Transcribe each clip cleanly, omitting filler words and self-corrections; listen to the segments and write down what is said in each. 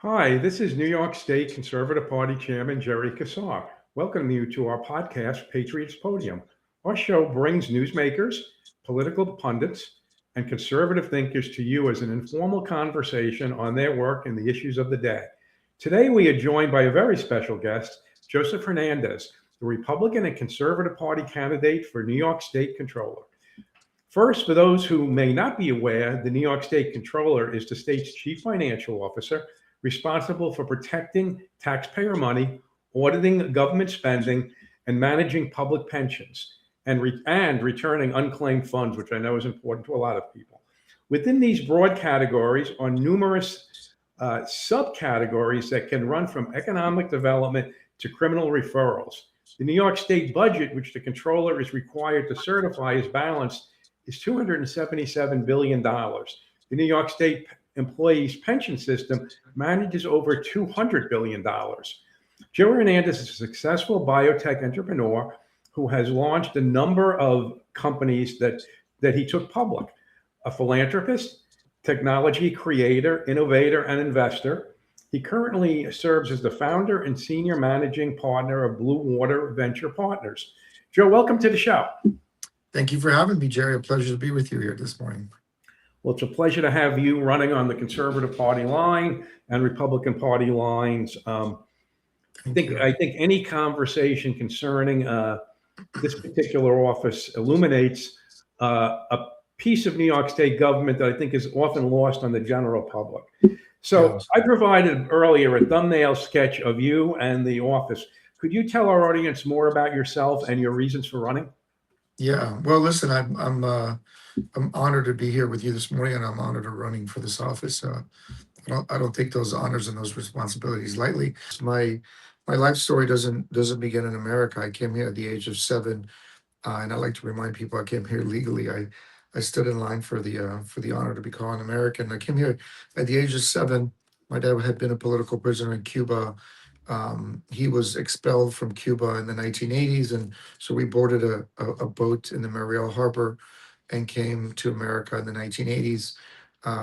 Hi, this is New York State Conservative Party Chairman Jerry Kassar. Welcome you to our podcast, Patriots Podium. Our show brings newsmakers, political pundits, and conservative thinkers to you as an informal conversation on their work and the issues of the day. Today, we are joined by a very special guest, Joseph Hernandez, the Republican and Conservative Party candidate for New York State Comptroller. First, for those who may not be aware, the New York State Comptroller is the state's chief financial officer responsible for protecting taxpayer money, auditing government spending, and managing public pensions, and returning unclaimed funds, which I know is important to a lot of people. Within these broad categories are numerous subcategories that can run from economic development to criminal referrals. The New York State budget, which the Comptroller is required to certify as balanced, is $277 billion. The New York State employees' pension system manages over $200 billion. Joe Hernandez is a successful biotech entrepreneur who has launched a number of companies that he took public. A philanthropist, technology creator, innovator, and investor. He currently serves as the founder and senior managing partner of Blue Water Venture Partners. Joe, welcome to the show. Thank you for having me, Jerry. A pleasure to be with you here this morning. Well, it's a pleasure to have you running on the Conservative Party line and Republican Party lines. I think any conversation concerning this particular office illuminates a piece of New York State government that I think is often lost on the general public. So I provided earlier a thumbnail sketch of you and the office. Could you tell our audience more about yourself and your reasons for running? Yeah. Well, listen, I'm honored to be here with you this morning, and I'm honored to running for this office. I don't take those honors and those responsibilities lightly. My life story doesn't begin in America. I came here at the age of 7, and I like to remind people I came here legally. I stood in line for the honor to be called an American. I came here at the age of 7. My dad had been a political prisoner in Cuba. He was expelled from Cuba in the 1980s, and so we boarded a boat in the Mariel Harbor and came to America in the 1980s.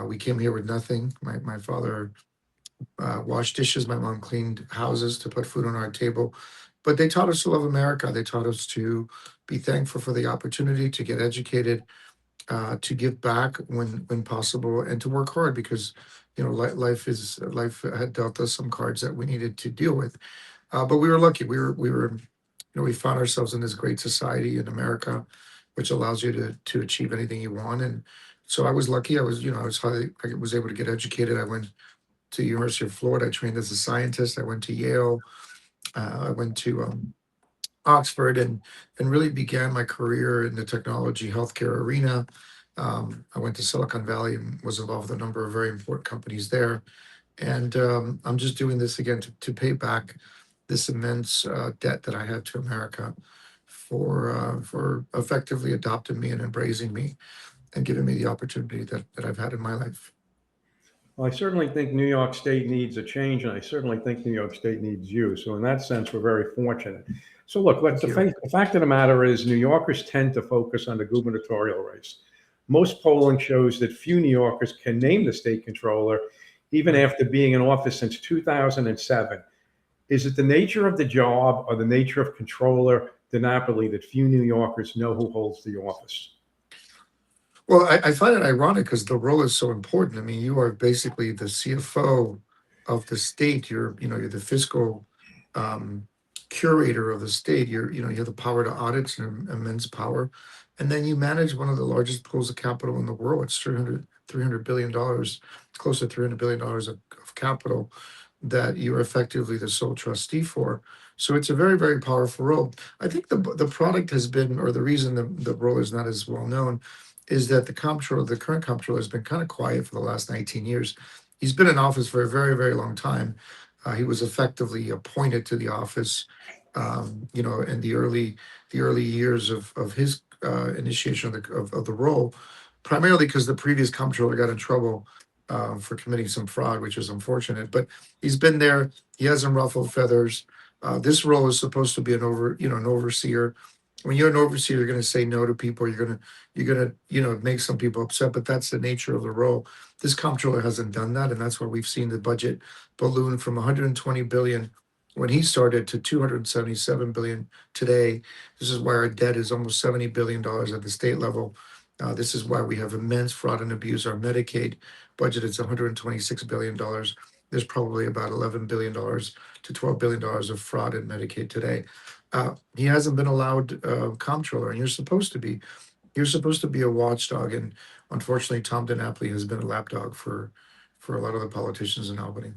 We came here with nothing. My father washed dishes. My mom cleaned houses to put food on our table. But they taught us to love America. They taught us to be thankful for the opportunity to get educated, to give back when possible, and to work hard because life had dealt us some cards that we needed to deal with. But we were lucky. We found ourselves in this great society in America, which allows you to achieve anything you want. And so I was lucky. I was able to get educated. I went to the University of Florida. I trained as a scientist. I went to Yale. I went to Oxford and really began my career in the technology healthcare arena. I went to Silicon Valley and was involved with a number of very important companies there. And I'm just doing this again to pay back this immense debt that I had to America for effectively adopting me and embracing me and giving me the opportunity that I've had in my life. Well, I certainly think New York State needs a change, and I certainly think New York State needs you. So in that sense, we're very fortunate. So look, the fact of the matter is New Yorkers tend to focus on the gubernatorial race. Most polling shows that few New Yorkers can name the state controller, even after being in office since 2007. Is it the nature of the job or the nature of Comptroller Napoli that few New Yorkers know who holds the office? Well, I find it ironic because the role is so important. I mean, you are basically the CFO of the state. You're the fiscal curator of the state. You have the power to audit, and immense power, and then you manage one of the largest pools of capital in the world. It's $300 billion, close to $300 billion of capital that you're effectively the sole trustee for. So it's a very, very powerful role. I think the product has been, or the reason the role is not as well known, is that the current comptroller has been kind of quiet for the last 19 years. He's been in office for a very, very long time. He was effectively appointed to the office, in the early years of his initiation of the role, primarily because the previous comptroller got in trouble for committing some fraud, which is unfortunate. But he's been there. He hasn't ruffled feathers. This role is supposed to be an overseer when you're an overseer, you're going to say no to people. You're going to make some people upset, but that's the nature of the role. This comptroller hasn't done that, and that's why we've seen the budget balloon from 120 billion when he started to 277 billion today. This is why our debt is almost 70 billion dollars at the state level. This is why we have immense fraud and abuse. Our Medicaid budget is 126 billion dollars. There's probably about 11 billion dollars to 12 billion dollars of fraud in Medicaid today. He hasn't been allowed comptroller, and you're supposed to be. You're supposed to be a watchdog, and unfortunately, Tom DiNapoli has been a lapdog for a lot of the politicians in Albany.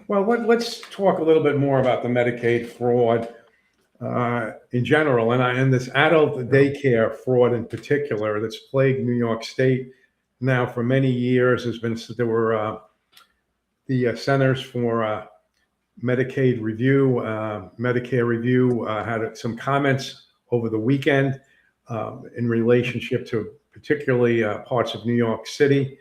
Well, let's talk a little bit more about the Medicaid fraud in general, and this adult Yeah. daycare fraud in particular that's plagued New York State now for many years. There were the Centers for Medicaid Review, Medicare Review had some comments over the weekend in relationship to particularly parts of New York City.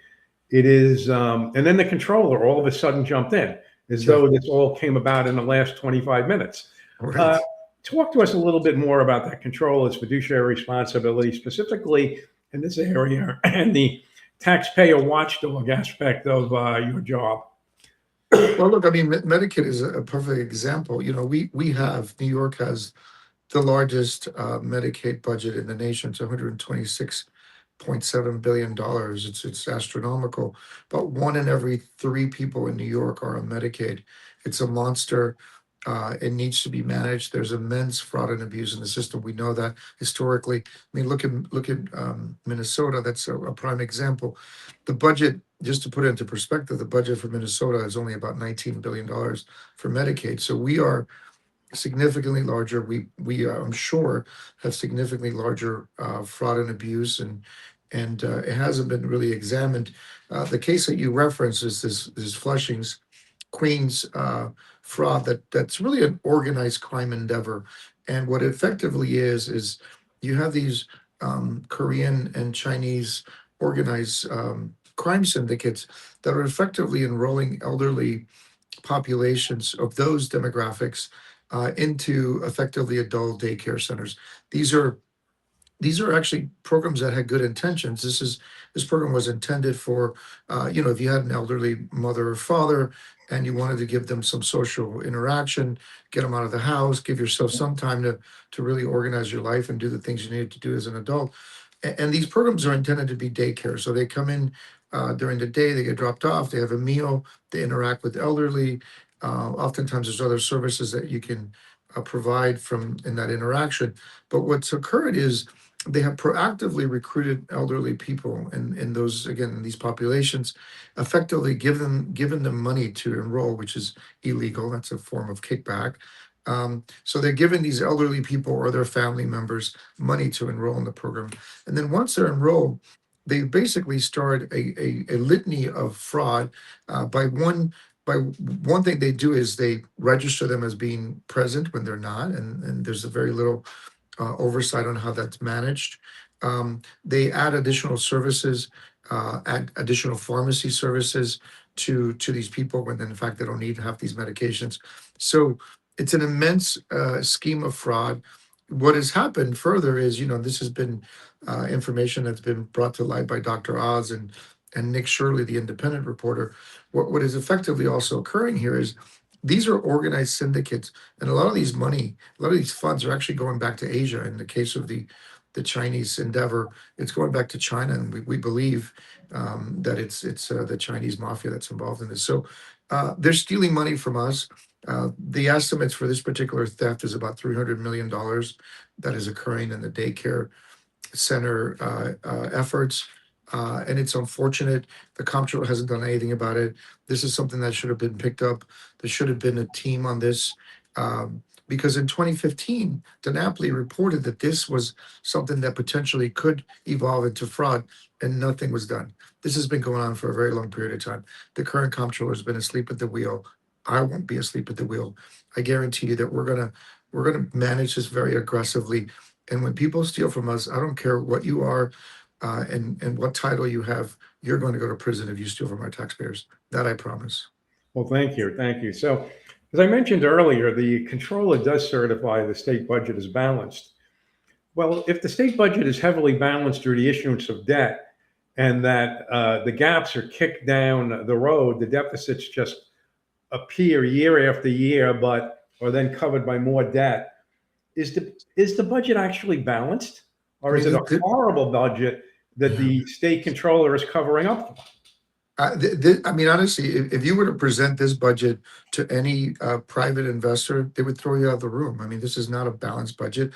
It is, and then the controller all of a sudden jumped in as Yeah. though this all came about in the last 25 minutes. Uh, Right. Talk to us a little bit more about that controller's fiduciary responsibility, specifically in this area, and the taxpayer watchdog aspect of your job. Well, look, I mean, Medicaid is a perfect example. We have New York has the largest Medicaid budget in the nation. It's 126.7 billion dollars. It's astronomical. But one in every three people in New York are on Medicaid. It's a monster. It needs to be managed. There's immense fraud and abuse in the system. We know that historically. I mean, look at Minnesota. That's a prime example. The budget, just to put it into perspective, the budget for Minnesota is only about $19 billion for Medicaid. So we are significantly larger. We I'm sure have significantly larger fraud and abuse, and it hasn't been really examined. The case that you referenced is this Flushing's Queens fraud that's really an organized crime endeavor, and what it effectively is you have these Korean and Chinese organized crime syndicates that are effectively enrolling elderly populations of those demographics into effectively adult daycare centers. These are these are actually programs that had good intentions. This program was intended for, if you had an elderly mother or father and you wanted to give them some social interaction, get them out of the house, give yourself some time to really organize your life and do the things you needed to do as an adult. And these programs are intended to be daycare. So they come in during the day, they get dropped off, they have a meal, they interact with elderly. Oftentimes, there's other services that you can provide from in that interaction. But what's occurred is they have proactively recruited elderly people in those again in these populations, effectively given them money to enroll, which is illegal. That's a form of kickback. So they're giving these elderly people or their family members money to enroll in the program, and then once they're enrolled, they basically start a litany of fraud. By one thing they do is they register them as being present when they're not, and there's a very little oversight on how that's managed. They add additional services, add additional pharmacy services to these people when in fact they don't need to have these medications. So it's an immense scheme of fraud. What has happened further is, this has been information that's been brought to light by Dr. Oz and Nick Shirley, the independent reporter. What is effectively also occurring here is these are organized syndicates, and a lot of these funds are actually going back to Asia. In the case of the Chinese endeavor, it's going back to China, and we believe that it's the Chinese mafia that's involved in this. So they're stealing money from us. The estimates for this particular theft is about $300 million that is occurring in the daycare center efforts. And it's unfortunate the comptroller hasn't done anything about it. This is something that should have been picked up. There should have been a team on this. Because in 2015, DiNapoli reported that this was something that potentially could evolve into fraud, and nothing was done. This has been going on for a very long period of time. The current comptroller has been asleep at the wheel. I won't be asleep at the wheel. I guarantee you that we're gonna manage this very aggressively. And when people steal from us, I don't care what you are, and what title you have, you're going to go to prison if you steal from our taxpayers. That I promise. Well, thank you. Thank you. So, as I mentioned earlier, the controller does certify the state budget is balanced. Well, if the state budget is heavily balanced through the issuance of debt and that the gaps are kicked down the road, the deficits just appear year after year, but are then covered by more debt. Is the budget actually balanced, I or is mean, it a horrible budget that yeah. the state controller is covering up for? I mean, honestly, if you were to present this budget to any private investor, they would throw you out of the room. I mean, this is not a balanced budget.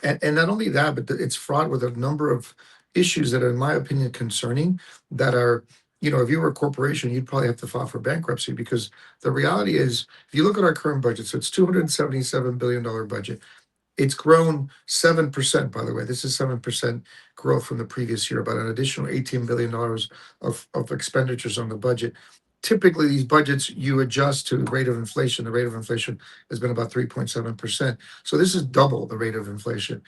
And not only that, but it's fraught with a number of issues that are, in my opinion, concerning that are, if you were a corporation, you'd probably have to file for bankruptcy because the reality is, if you look at our current budget, so it's $277 billion budget. It's grown 7%, by the way. This is 7% growth from the previous year, about an additional $18 billion of expenditures on the budget. Typically, these budgets you adjust to the rate of inflation. The rate of inflation has been about 3.7%. So this is double the rate of inflation.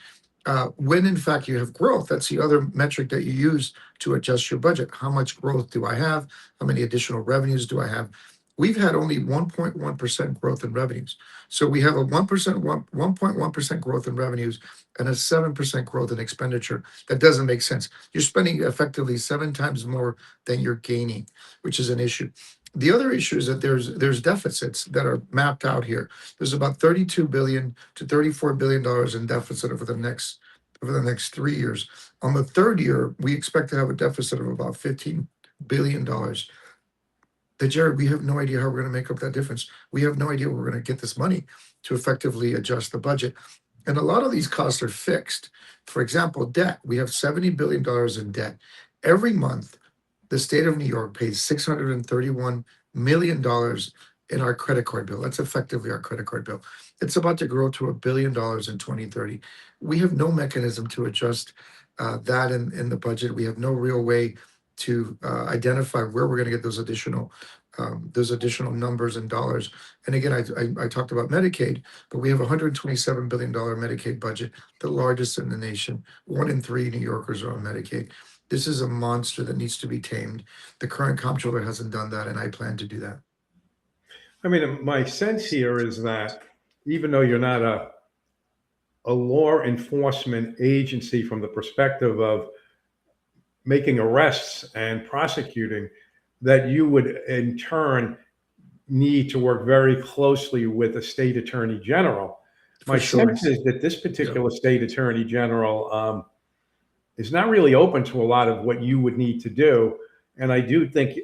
When in fact you have growth, that's the other metric that you use to adjust your budget. How much growth do I have? How many additional revenues do I have? We've had only 1.1% growth in revenues. So we have a 1.1% growth in revenues and a 7% growth in expenditure. That doesn't make sense. You're spending effectively 7 times more than you're gaining, which is an issue. The other issue is that there's deficits that are mapped out here. There's about $32 billion to $34 billion in deficit over the next 3 years. On the third year, we expect to have a deficit of about $15 billion. That, Jared, we have no idea how we're going to make up that difference. We have no idea where we're going to get this money to effectively adjust the budget. And a lot of these costs are fixed. For example, debt. We have $70 billion in debt. Every month, the state of New York pays $631 million in our credit card bill. That's effectively our credit card bill. It's about to grow to $1 billion in 2030. We have no mechanism to adjust that in the budget. We have no real way to identify where we're going to get those additional numbers and dollars. And again, I talked about Medicaid, but we have a $127 billion Medicaid budget, the largest in the nation. 1 in 3 New Yorkers are on Medicaid. This is a monster that needs to be tamed. The current comptroller hasn't done that, and I plan to do that. I mean, my sense here is that even though you're not a law enforcement agency from the perspective of making arrests and prosecuting, that you would in turn need to work very closely with the state attorney general. My sense is that this particular state attorney general is not really open to a lot of what you would need to do. And I do think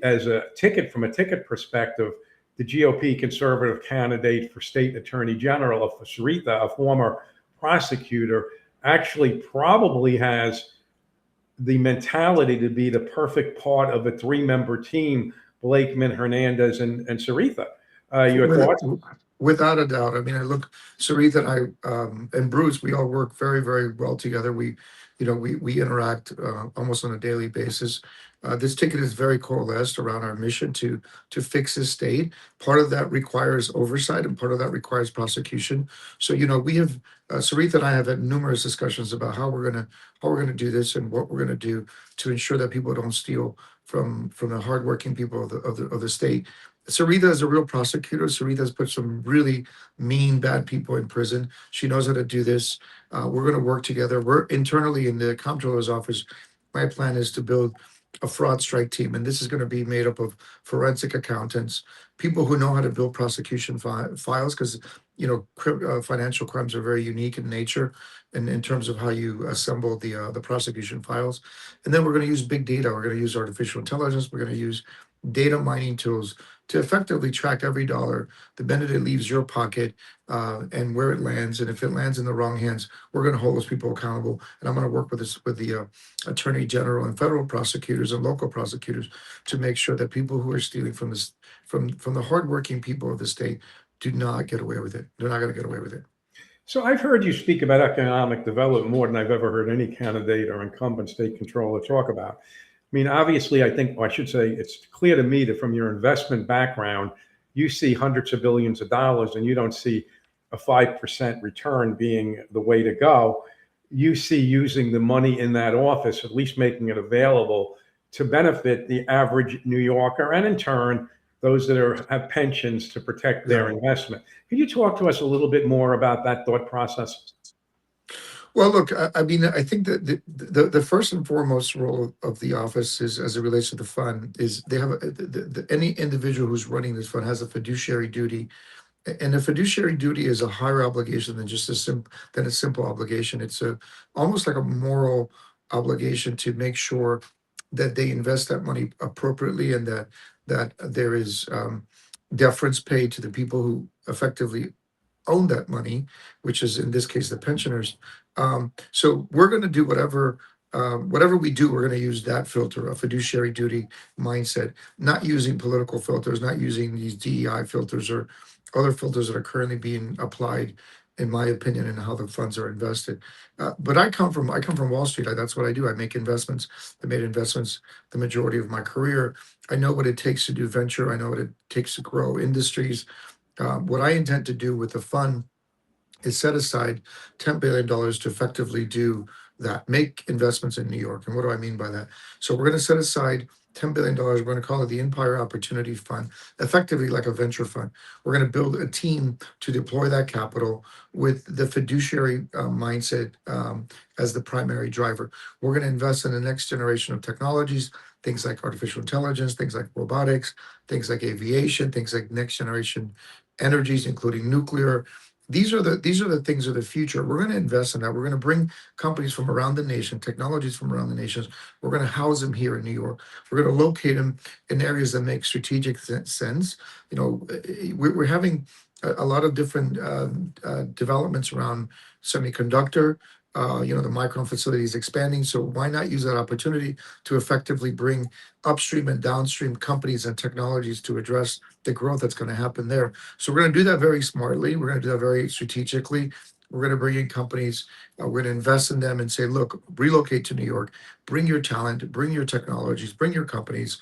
from a ticket perspective, the GOP conservative candidate for state attorney general, Sarita, a former prosecutor, actually probably has the mentality to be the perfect part of a 3-member team: Blakeman, Hernandez, and Sarita. Your thoughts? Without a doubt. I mean, Sarita and I, and Bruce, we all work very, very well together. We interact almost on a daily basis. This ticket is very coalesced around our mission to fix this state. Part of that requires oversight, and part of that requires prosecution. So we have Sarita and I have had numerous discussions about how we're gonna do this and what we're gonna do to ensure that people don't steal from the hardworking people of the state. Sarita is a real prosecutor. Sarita has put some really mean, bad people in prison. She knows how to do this. We're going to work together. We're internally in the comptroller's office. My plan is to build a fraud strike team, and this is going to be made up of forensic accountants, people who know how to build prosecution files, because financial crimes are very unique in nature, and in terms of how you assemble the prosecution files. And then we're going to use big data. We're going to use artificial intelligence. We're going to use data mining tools to effectively track every dollar the minute it leaves your pocket, and where it lands. And if it lands in the wrong hands, we're going to hold those people accountable. And I'm going to work with the attorney general and federal prosecutors and local prosecutors to make sure that people who are stealing from the hardworking people of the state do not get away with it. They're not going to get away with it. So I've heard you speak about economic development more than I've ever heard any candidate or incumbent state controller talk about. I mean, obviously, I should say it's clear to me that from your investment background, you see hundreds of billions of dollars and you don't see a 5% return being the way to go. You see using the money in that office, at least making it available to benefit the average New Yorker, and in turn, those that have pensions to protect their investment. Can you talk to us a little bit more about that thought process? Well, look, I mean, I think that the first and foremost role of the office is, as it relates to the fund, is they have any individual who's running this fund has a fiduciary duty. And a fiduciary duty is a higher obligation than just a simple obligation. It's a almost like a moral obligation to make sure that they invest that money appropriately, and that there is deference paid to the people who effectively own that money, which is in this case the pensioners. So we're going to do whatever we do, we're going to use that filter, a fiduciary duty mindset, not using political filters, not using these DEI filters or other filters that are currently being applied, in my opinion, in how the funds are invested. But I come from Wall Street. That's what I do. I make investments. I made investments the majority of my career. I know what it takes to do venture. I know what it takes to grow industries. What I intend to do with the fund is set aside $10 billion to effectively do that, make investments in New York. And what do I mean by that? So we're going to set aside $10 billion. We're going to call it the Empire Opportunity Fund, effectively like a venture fund. We're going to build a team to deploy that capital with the fiduciary mindset as the primary driver. We're going to invest in the next generation of technologies, things like artificial intelligence, things like robotics, things like aviation, things like next generation energies, including nuclear. These are the things of the future. We're going to invest in that. We're going to bring companies from around the nation, technologies from around the nations. We're going to house them here in New York. We're going to locate them in areas that make strategic sense. We're having a lot of different developments around semiconductor. The Micron facility is expanding, so why not use that opportunity to effectively bring upstream and downstream companies and technologies to address the growth that's going to happen there? So we're going to do that very smartly. We're going to do that very strategically. We're going to bring in companies. We're going to invest in them and say, look, relocate to New York, bring your talent, bring your technologies, bring your companies,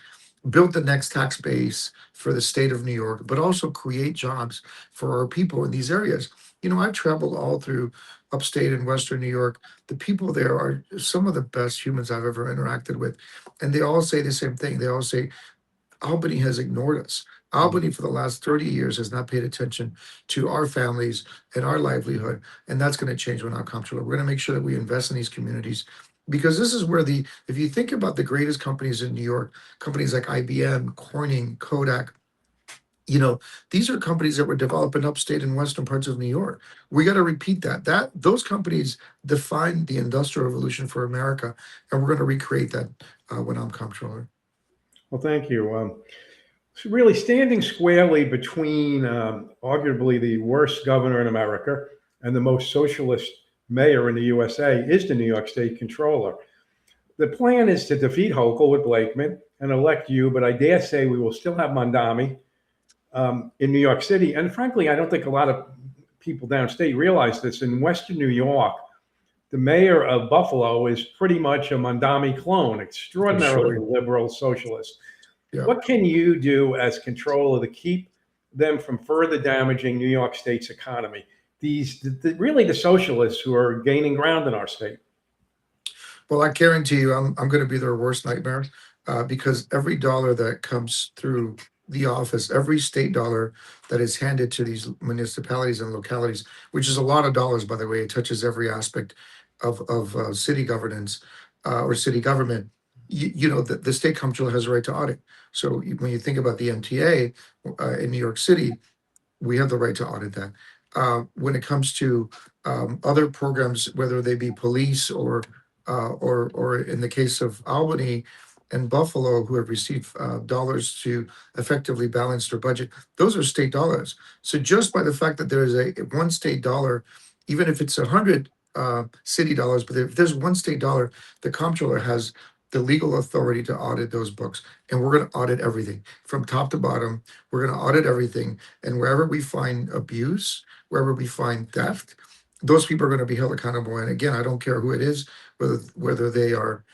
build the next tax base for the state of New York, but also create jobs for our people in these areas. I've traveled all through upstate and Western New York. The people there are some of the best humans I've ever interacted with. And they all say the same thing. They all say, Albany has ignored us. Albany, for the last 30 years, has not paid attention to our families and our livelihood. And that's going to change when our comptroller. We're going to make sure that we invest in these communities, because this is where if you think about the greatest companies in New York, companies like IBM, Corning, Kodak, these are companies that were developed in upstate and western parts of New York. We got to repeat those companies defined the industrial revolution for America, and we're going to recreate that when I'm comptroller. Well, thank you. So really standing squarely between arguably the worst governor in America and the most socialist mayor in the USA is the New York State Comptroller. The plan is to defeat Hochul with Blakeman and elect you, but I dare say we will still have Mondami in New York City. And frankly, I don't think a lot of people downstate realize this. In Western New York, the mayor of Buffalo is pretty much a Mondami clone, extraordinarily liberal socialist. Yeah. What can you do as controller to keep them from further damaging New York State's economy? Really the socialists who are gaining ground in our state. Well, I guarantee you, I'm going to be their worst nightmare, because every dollar that comes through the office, every state dollar that is handed to these municipalities and localities, which is a lot of dollars, by the way, it touches every aspect of city governance or city government. The state comptroller has a right to audit. So when you think about the MTA in New York City, we have the right to audit that. When it comes to other programs, whether they be police or in the case of Albany and Buffalo, who have received dollars to effectively balance their budget, those are state dollars. So just by the fact that there is a one state dollar, even if it's 100 city dollars, but if there's one state dollar, the comptroller has the legal authority to audit those books. And we're going to audit everything from top to bottom. We're going to audit everything. And wherever we find abuse, wherever we find theft, those people are going to be held accountable. And again, I don't care who it is, whether they are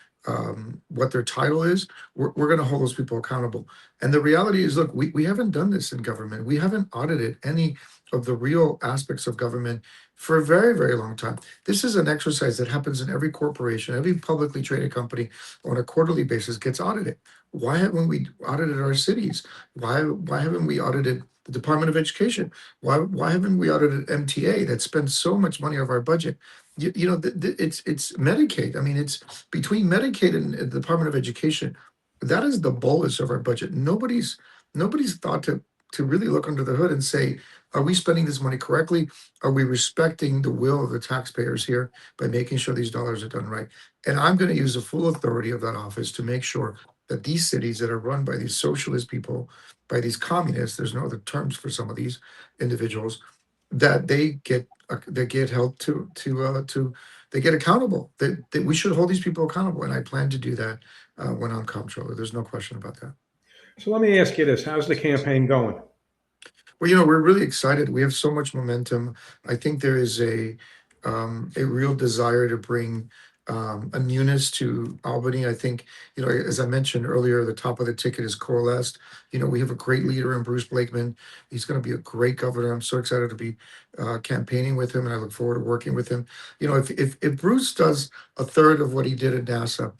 what their title is, we're going to hold those people accountable. And the reality is, look, we haven't done this in government. We haven't audited any of the real aspects of government for a very, very long time. This is an exercise that happens in every corporation, every publicly traded company on a quarterly basis gets audited. Why haven't we audited our cities? Why haven't we audited the Department of Education? Why haven't we audited MTA that spends so much money of our budget? it's Medicaid. I mean, it's between Medicaid and the Department of Education. That is the bolus of our budget. Nobody's thought to really look under the hood and say, are we spending this money correctly? Are we respecting the will of the taxpayers here by making sure these dollars are done right? And I'm going to use the full authority of that office to make sure that these cities that are run by these socialist people, by these communists, there's no other terms for some of these individuals, that they get held to they get accountable. That we should hold these people accountable, and I plan to do that when I'm comptroller. There's no question about that. So let me ask you this: how's the campaign going? Well, we're really excited. We have so much momentum. I think there is a real desire to bring a newness to Albany. I think, as I mentioned earlier, the top of the ticket is coalesced. We have a great leader in Bruce Blakeman. He's going to be a great governor. I'm so excited to be campaigning with him, and I look forward to working with him. If Bruce does a third of what he did at NASA,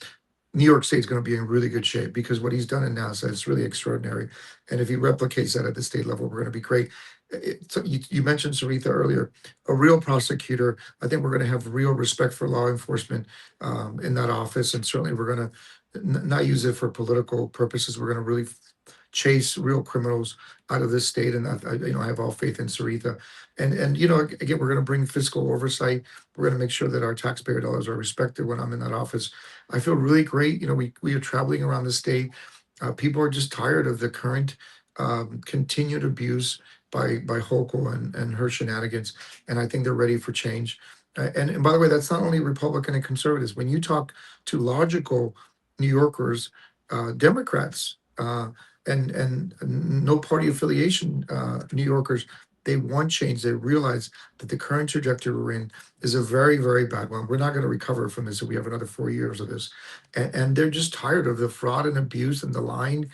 New York State's going to be in really good shape, because what he's done in NASA is really extraordinary. And if he replicates that at the state level, we're going to be great. So you mentioned Sarita earlier, a real prosecutor. I think we're going to have real respect for law enforcement in that office. And certainly we're going to not use it for political purposes. We're going to really chase real criminals out of this state. And I have all faith in Sarita. And again, we're going to bring fiscal oversight. We're going to make sure that our taxpayer dollars are respected when I'm in that office. I feel really great. We are traveling around the state. People are just tired of the current continued abuse by Hochul and her shenanigans, and I think they're ready for change. And by the way, that's not only Republican and conservatives. When you talk to logical New Yorkers, Democrats, and no party affiliation New Yorkers, they want change. They realize that the current trajectory we're in is a very, very bad one. We're not going to recover from this if we have another 4 years of this. And they're just tired of the fraud and abuse and the lying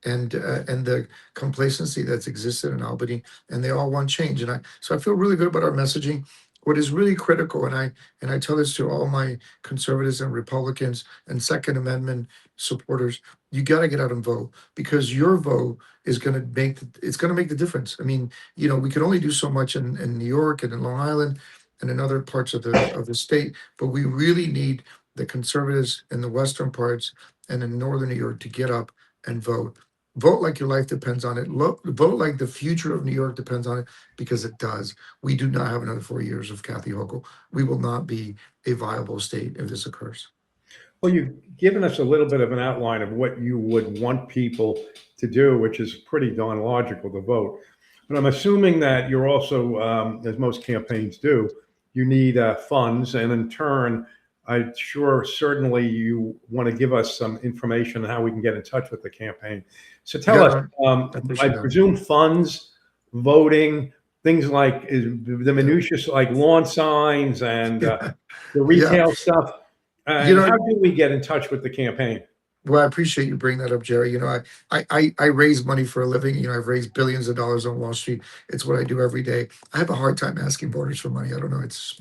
and the complacency that's existed in Albany, and they all want change. So I feel really good about our messaging. What is really critical, and I tell this to all my conservatives and Republicans and Second Amendment supporters, you got to get out and vote, because your vote is going to make the difference. I mean, we can only do so much in New York and in Long Island and in other parts of the state, but we really need the conservatives in the western parts and in northern New York to get up and vote. Vote like your life depends on it. Vote like the future of New York depends on it, because it does. We do not have another 4 years of Kathy Hochul. We will not be a viable state if this occurs. Well, you've given us a little bit of an outline of what you would want people to do, which is pretty darn logical to vote. But I'm assuming that you're also, as most campaigns do, you need funds, and in turn, I'm sure certainly you want to give us some information on how we can get in touch with the campaign. So tell Yeah, us, I I appreciate that. presume funds, voting, things like the minutiae, like lawn signs and the Yeah. retail stuff. You And know, how do we get in touch with the campaign? Well, I appreciate you bringing that up, Jerry. I raise money for a living. I've raised billions of dollars on Wall Street. It's what I do every day. I have a hard time asking voters for money. I don't know. It's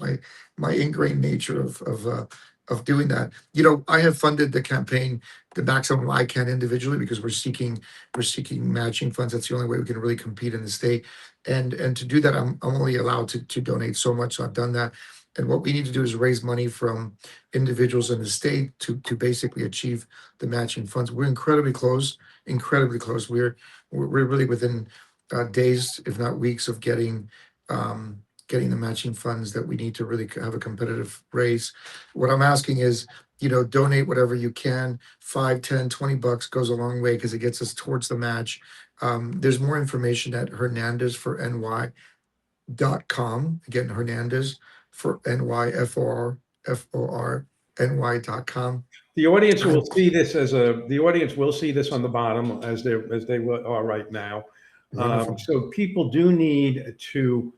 my ingrained nature of doing that. I have funded the campaign the maximum I can individually, because we're seeking matching funds. That's the only way we can really compete in the state. And to do that, I'm only allowed to donate so much. So I've done that. And what we need to do is raise money from individuals in the state to basically achieve the matching funds. We're incredibly close, incredibly close. We're really within days, if not weeks, of getting the matching funds that we need to really have a competitive race. What I'm asking is, donate whatever you can. 5, 10, $20 goes a long way, because it gets us towards the match. There's more information at Hernandez for NY.com. Again, Hernandez for NY, FOR NY.com. The audience will see this the audience will see this on the bottom as they are right now. Wonderful. So people do need to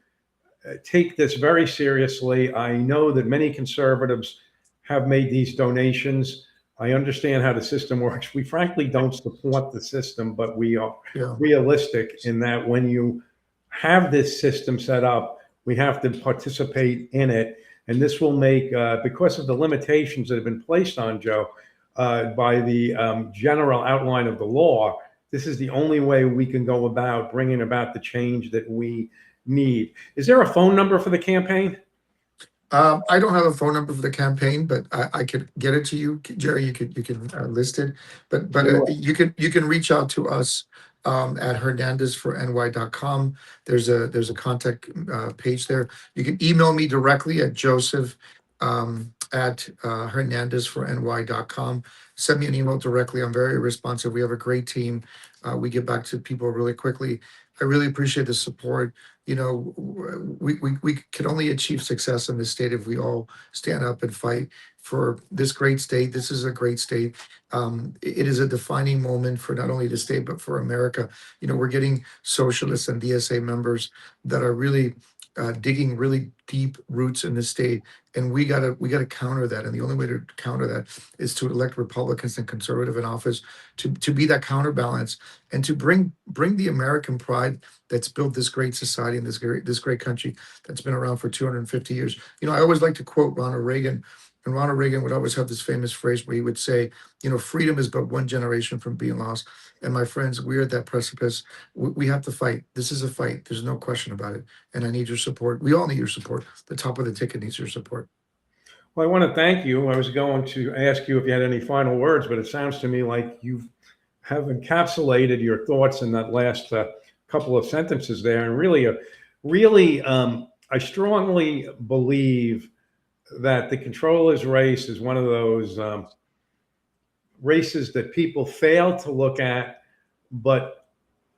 take this very seriously. I know that many conservatives have made these donations. I understand how the system works. We frankly don't support the system, but we are Yeah. realistic in that when you have this system set up, we have to participate in it. And this will make, because of the limitations that have been placed on Joe by the general outline of the law, this is the only way we can go about bringing about the change that we need. Is there a phone number for the campaign? I don't have a phone number for the campaign, but I could get it to you, Jerry. You can list it, but You, you can reach out to us at hernandezforny.com. There's a contact page there. You can email me directly at Joseph at hernandezforny.com. Send me an email directly. I'm very responsive. We have a great team. We get back to people really quickly. I really appreciate the support. We can only achieve success in this state if we all stand up and fight for this great state. This is a great state. It is a defining moment for not only the state but for America. We're getting socialists and DSA members that are really digging really deep roots in this state, and we gotta counter that. And the only way to counter that is to elect Republicans and conservative in office to be that counterbalance and to bring the American pride that's built this great society and this great country that's been around for 250 years. I always like to quote Ronald Reagan, and Ronald Reagan would always have this famous phrase where he would say, freedom is but one generation from being lost. And my friends, we're at that precipice. We have to fight. This is a fight. There's no question about it. And I need your support. We all need your support. The top of the ticket needs your support. well, I want to thank you. I was going to ask you if you had any final words, but it sounds to me like you have encapsulated your thoughts in that last couple of sentences there. And really, I strongly believe that the controller's race is one of those races that people fail to look at, but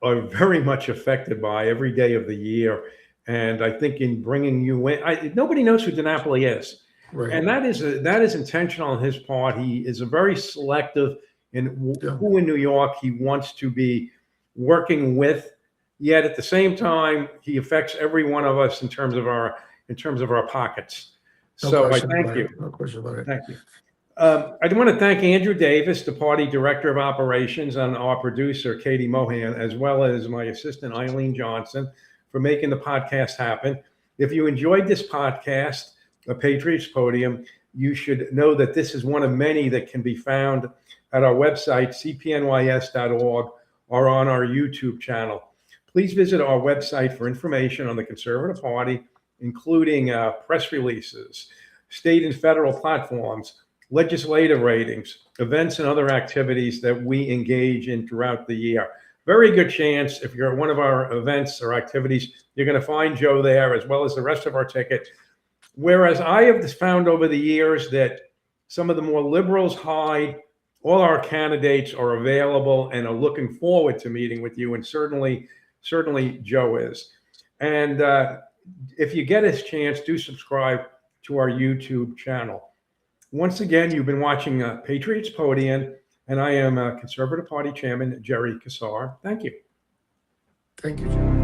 are very much affected by every day of the year. And I think in bringing you in, nobody knows who DiNapoli is, Right. and that is intentional on his part. He is a very selective in Yeah. who in New York he wants to be working with. Yet at the same time, he affects every one of us in terms of our pockets. No So I question thank about you. it. No question about it. Thank you. I want to thank Andrew Davis, the party director of operations, and our producer, Katie Mohan, as well as my assistant, Eileen Johnson, for making the podcast happen. If you enjoyed this podcast, the Patriots Podium, you should know that this is one of many that can be found at our website, cpnys.org, or on our YouTube channel. Please visit our website for information on the Conservative Party, including press releases, state and federal platforms, legislative ratings, events, and other activities that we engage in throughout the year. Very good chance if you're at one of our events or activities, you're going to find Joe there, as well as the rest of our ticket. Whereas I have found over the years that some of the more liberals hide, all our candidates are available and are looking forward to meeting with you, and certainly Joe is. And if you get a chance, do subscribe to our YouTube channel. Once again, you've been watching Patriots Podium, and I am Conservative Party Chairman Jerry Kassar. Thank you. Thank you, Jim.